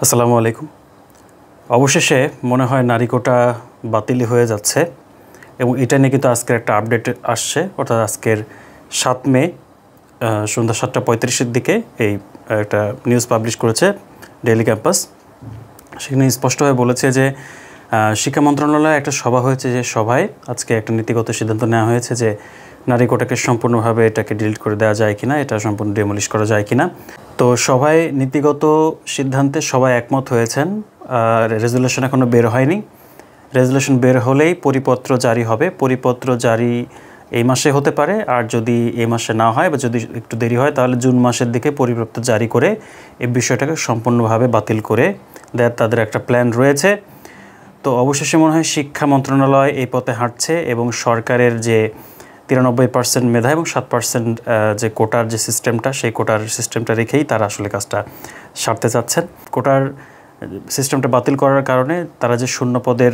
আসসালামু আলাইকুম। অবশেষে মনে হয় নারী কোটা বাতিলই হয়ে যাচ্ছে এবং এটা নিয়ে কিন্তু আজকের একটা আপডেট আসছে, অর্থাৎ আজকের 7 মে সন্ধ্যা 7:35-এর দিকে এই একটা নিউজ পাবলিশ করেছে ডেইলি ক্যাম্পাস। সেখানে স্পষ্টভাবে বলেছে যে শিক্ষা মন্ত্রণালয়ে একটা সভা হয়েছে, যে সভায় আজকে একটা নীতিগত সিদ্ধান্ত নেওয়া হয়েছে যে নারী কোটাকে সম্পূর্ণভাবে এটাকে ডিলিট করে দেওয়া যায় কিনা, এটা সম্পূর্ণ ডেমলিশ করা যায় কিনা। তো সবাই নীতিগত সিদ্ধান্তে সবাই একমত হয়েছেন। রেজুলেশন এখনও বের হয়নি। রেজুলেশন বের হলেই পরিপত্র জারি হবে। পরিপত্র জারি এই মাসে হতে পারে, আর যদি এই মাসে না হয় বা যদি একটু দেরি হয় তাহলে জুন মাসের দিকে পরিপত্র জারি করে এই বিষয়টাকে সম্পূর্ণভাবে বাতিল করে দেওয়ার তাদের একটা প্ল্যান রয়েছে। তো অবশেষে মনে হয় শিক্ষা মন্ত্রণালয় এই পথে হাঁটছে এবং সরকারের যে 93% মেধা এবং 7% যে কোটার যে সিস্টেমটা, সেই কোটার সিস্টেমটা রেখেই তারা আসলে কাজটা সারতে চাচ্ছেন। কোটার সিস্টেমটা বাতিল করার কারণে তারা যে শূন্য পদের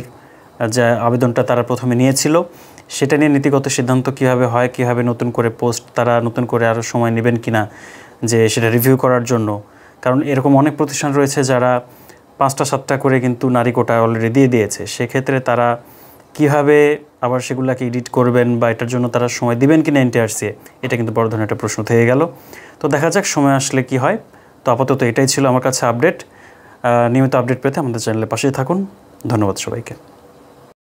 যে আবেদনটা তারা প্রথমে নিয়েছিল, সেটা নিয়ে নীতিগত সিদ্ধান্ত কীভাবে হয়, কীভাবে নতুন করে পোস্ট তারা নতুন করে আরও সময় নেবেন কিনা যে সেটা রিভিউ করার জন্য। কারণ এরকম অনেক প্রতিষ্ঠান রয়েছে যারা 5টা-7টা করে কিন্তু নারী কোটা অলরেডি দিয়ে দিয়েছে। সেক্ষেত্রে তারা কীভাবে আবার সেগুলোকে এডিট করবেন বা এটার জন্য তারা সময় দিবেন কিনা এনটিআরসি, এটা কিন্তু বড় ধরনের একটা প্রশ্ন থেকে গেল। তো দেখা যাক সময় আসলে কি হয়। তো আপাতত এটাই ছিল আমার কাছে আপডেট। নিয়মিত আপডেট পেতে আমাদের চ্যানেলের পাশেই থাকুন। ধন্যবাদ সবাইকে।